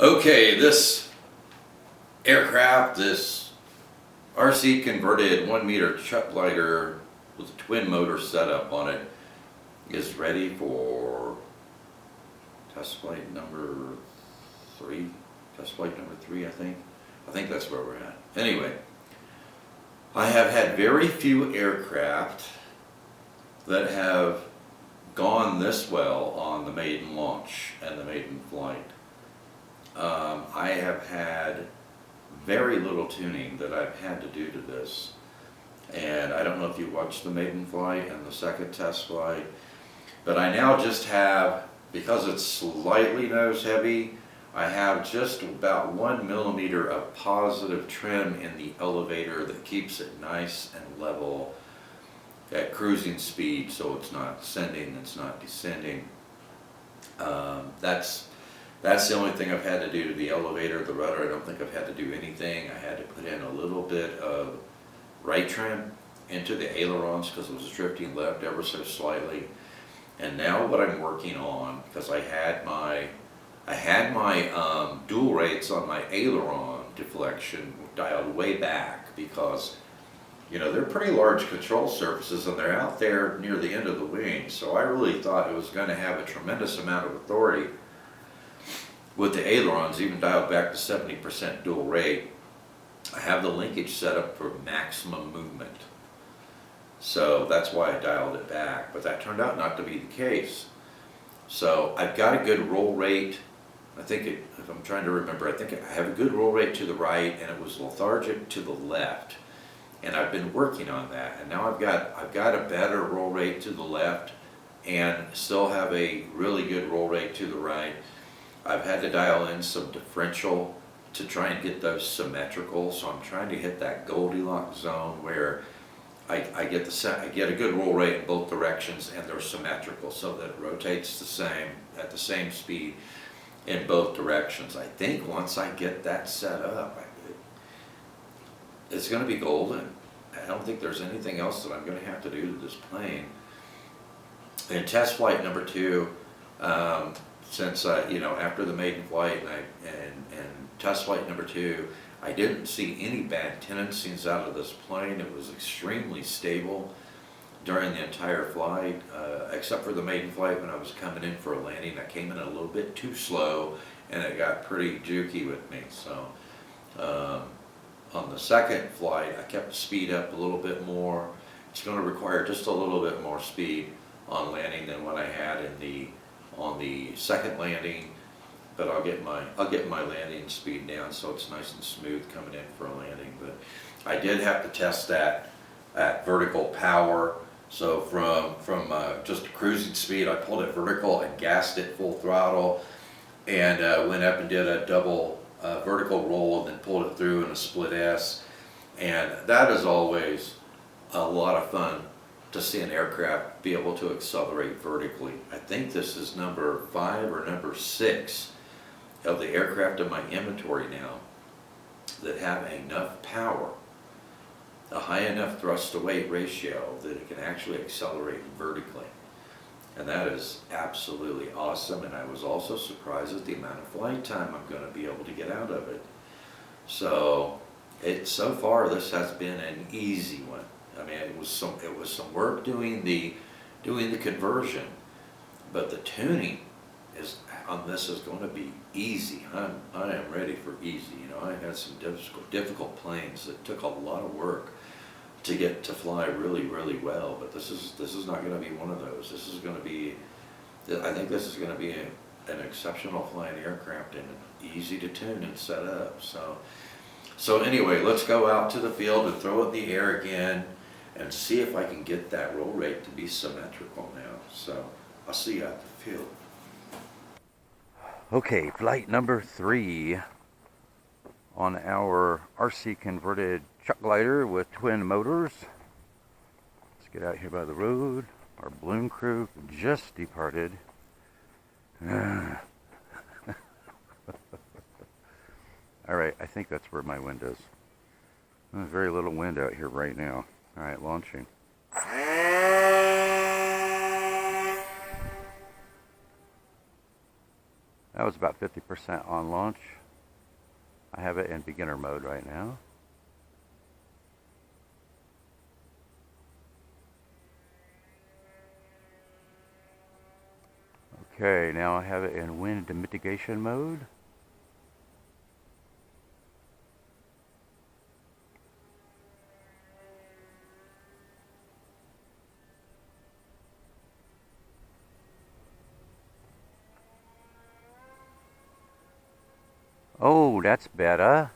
Okay, this aircraft, this RC converted 1 meter chuck glider with a twin motor setup on it is ready for test flight number 3. Test flight number 3, I think. I think that's where we're at. Anyway, I have had very few aircraft that have gone this well on the maiden launch and the maiden flight. I have had very little tuning that I've had to do to this, and I don't know if you watched the maiden flight and the second test flight, but I now just have, because it's slightly nose heavy, I have just about 1 millimeter of positive trim in the elevator that keeps it nice and level at cruising speed, so it's not ascending, it's not descending. That's the only thing I've had to do to the elevator. The rudder, I don't think I've had to do anything. I had to put in a little bit of right trim into the ailerons because it was drifting left ever so slightly. And now what I'm working on, because I had my dual rates on my aileron deflection dialed way back, because you know they're pretty large control surfaces and they're out there near the end of the wing. So I really thought it was going to have a tremendous amount of authority with the ailerons, even dialed back to 70% dual rate. I have the linkage set up for maximum movement. So that's why I dialed it back, but that turned out not to be the case. So I've got a good roll rate. I think, if I'm trying to remember, I think I have a good roll rate to the right, and it was lethargic to the left. And I've been working on that, and now I've got a better roll rate to the left, and still have a really good roll rate to the right. I've had to dial in some differential to try and get those symmetrical, so I'm trying to hit that Goldilocks zone where I get a good roll rate in both directions and they're symmetrical, so that it rotates the same at the same speed in both directions. I think once I get that set up, it's going to be golden. I don't think there's anything else that I'm going to have to do to this plane. In test flight number 2, since after the maiden flight and test flight number 2, I didn't see any bad tendencies out of this plane. It was extremely stable during the entire flight, except for the maiden flight when I was coming in for a landing. I came in a little bit too slow and it got pretty jukey with me. So on the second flight, I kept the speed up a little bit more. It's going to require just a little bit more speed on landing than what I had on the second landing, but I'll get my landing speed down so it's nice and smooth coming in for a landing. But I did have to test that at vertical power. So from just cruising speed, I pulled it vertical and gassed it full throttle, and went up and did a double vertical roll and then pulled it through in a split S. And that is always a lot of fun to see an aircraft be able to accelerate vertically. I think this is number 5 or number 6 of the aircraft in my inventory now that have enough power, a high enough thrust to weight ratio that it can actually accelerate vertically. And that is absolutely awesome, and I was also surprised at the amount of flight time I'm going to be able to get out of it. So so far this has been an easy one. I mean, it was some work doing the conversion, but the tuning on this is going to be easy. I am ready for easy. You know, I had some difficult planes that took a lot of work to get to fly really, really well, but this is not going to be one of those. This is going to be, I think this is going to be an exceptional flying aircraft and easy to tune and set up. So anyway, let's go out to the field and throw it in the air again and see if I can get that roll rate to be symmetrical now. So I'll see you at the field. Okay, flight number 3 on our RC converted chuck glider with twin motors. Let's get out here by the road. Our balloon crew just departed. Alright, I think that's where my wind is. There's very little wind out here right now. Alright, launching. That was about 50% on launch. I have it in beginner mode right now. Okay, now I have it in wind mitigation mode. Oh, that's better.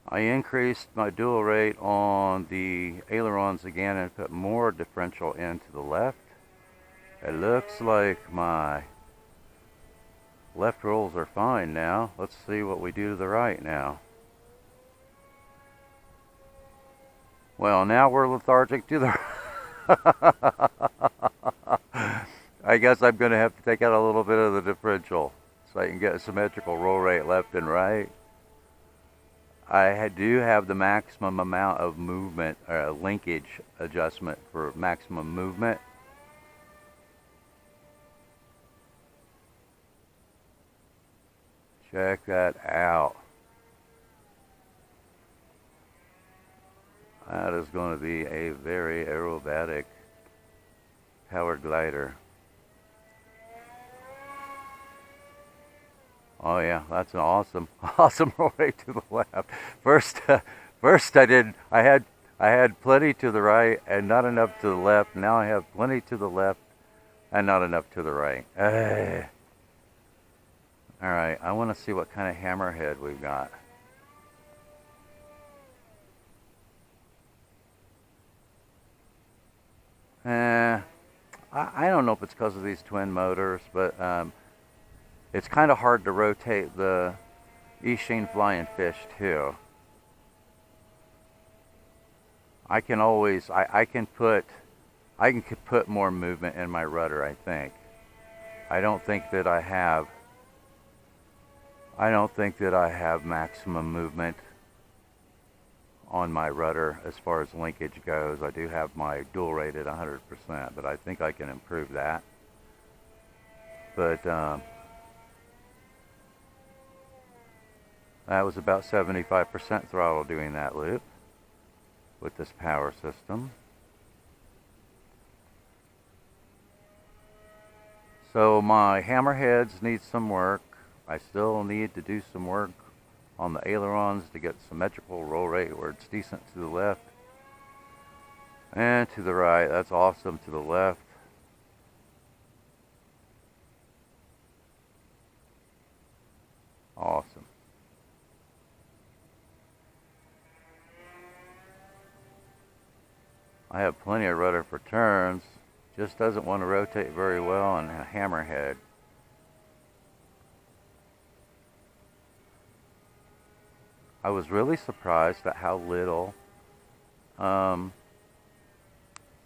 I increased my dual rate on the ailerons again and put more differential into the left. It looks like my left rolls are fine now. Let's see what we do to the right now. Well, now we're lethargic to the I guess I'm going to have to take out a little bit of the differential so I can get a symmetrical roll rate left and right. I do have the maximum amount of movement, linkage adjustment for maximum movement. Check that out. That is going to be a very aerobatic powered glider. Oh yeah, that's an awesome roll rate to the left. First I had plenty to the right and not enough to the left. Now I have plenty to the left and not enough to the right. All right, I want to see what kind of hammerhead we've got. I don't know if it's because of these twin motors, but it's kind of hard to rotate the Ishin flying fish too. I can put more movement in my rudder, I think. I don't think that I have maximum movement on my rudder as far as linkage goes. I do have my dual rate at 100%, but I think I can improve that. But that was about 75% throttle doing that loop with this power system. So my hammerheads need some work. I still need to do some work on the ailerons to get symmetrical roll rate where it's decent to the left and to the right. That's awesome to the left. Awesome. I have plenty of rudder for turns. Just doesn't want to rotate very well on a hammerhead. I was really surprised at how little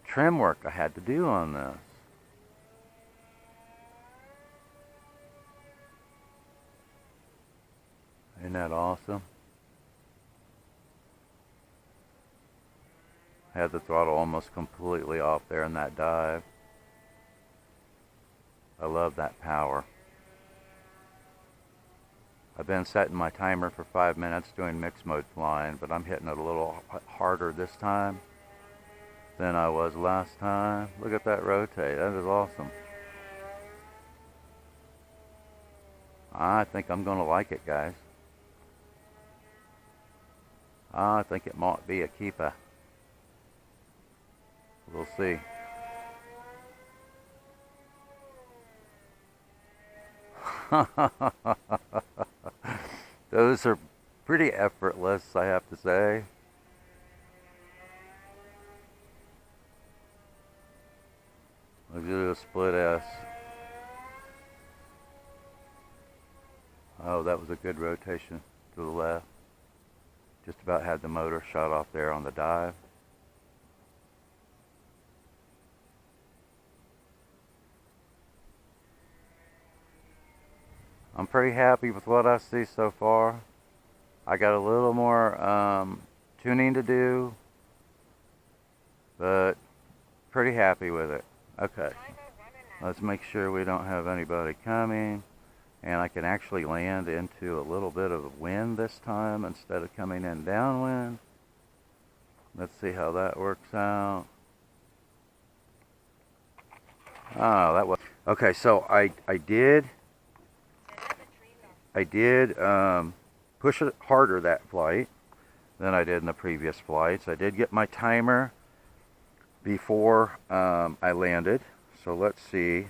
trim work I had to do on this. Isn't that awesome? I had the throttle almost completely off there in that dive. I love that power. I've been setting my timer for 5 minutes doing mixed mode flying, but I'm hitting it a little harder this time than I was last time. Look at that rotate. That is awesome. I think I'm going to like it, guys. I think it might be a keeper. We'll see. Those are pretty effortless, I have to say. I'll do a split S. Oh, that was a good rotation to the left. Just about had the motor shut off there on the dive. I'm pretty happy with what I see so far. I got a little more tuning to do, but pretty happy with it. Okay, let's make sure we don't have anybody coming. and I can actually land into a little bit of wind this time instead of coming in downwind. Let's see how that works out. Oh, that was okay. So I did push it harder that flight than I did in the previous flights. I did get my timer before I landed. So let's see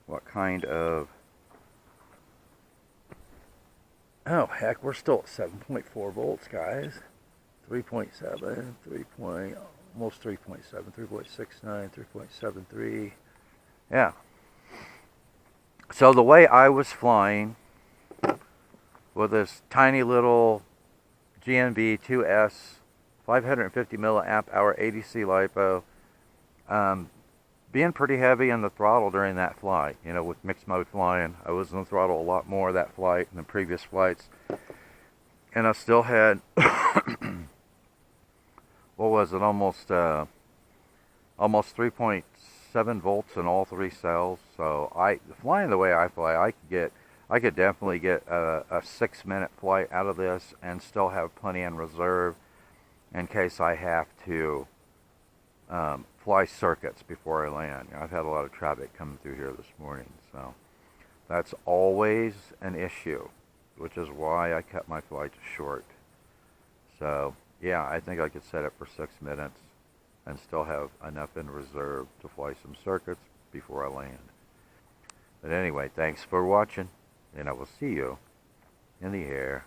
what kind of... Oh heck, we're still at 7.4 volts, guys. 3.7, 3 point, almost 3.7, 3.69, 3.73. Yeah. So the way I was flying with this tiny little GNV 2S 550 milliamp hour ADC LiPo, being pretty heavy in the throttle during that flight, you know, with mixed mode flying. I was in the throttle a lot more that flight than previous flights. And I still had, what was it, almost 3.7 volts in all three cells. So flying the way I fly, I could definitely get a 6-minute flight out of this and still have plenty in reserve in case I have to fly circuits before I land. You know, I've had a lot of traffic coming through here this morning, so that's always an issue, which is why I cut my flights short. So yeah, I think I could set it for 6 minutes and still have enough in reserve to fly some circuits before I land. But anyway, thanks for watching, and I will see you in the air.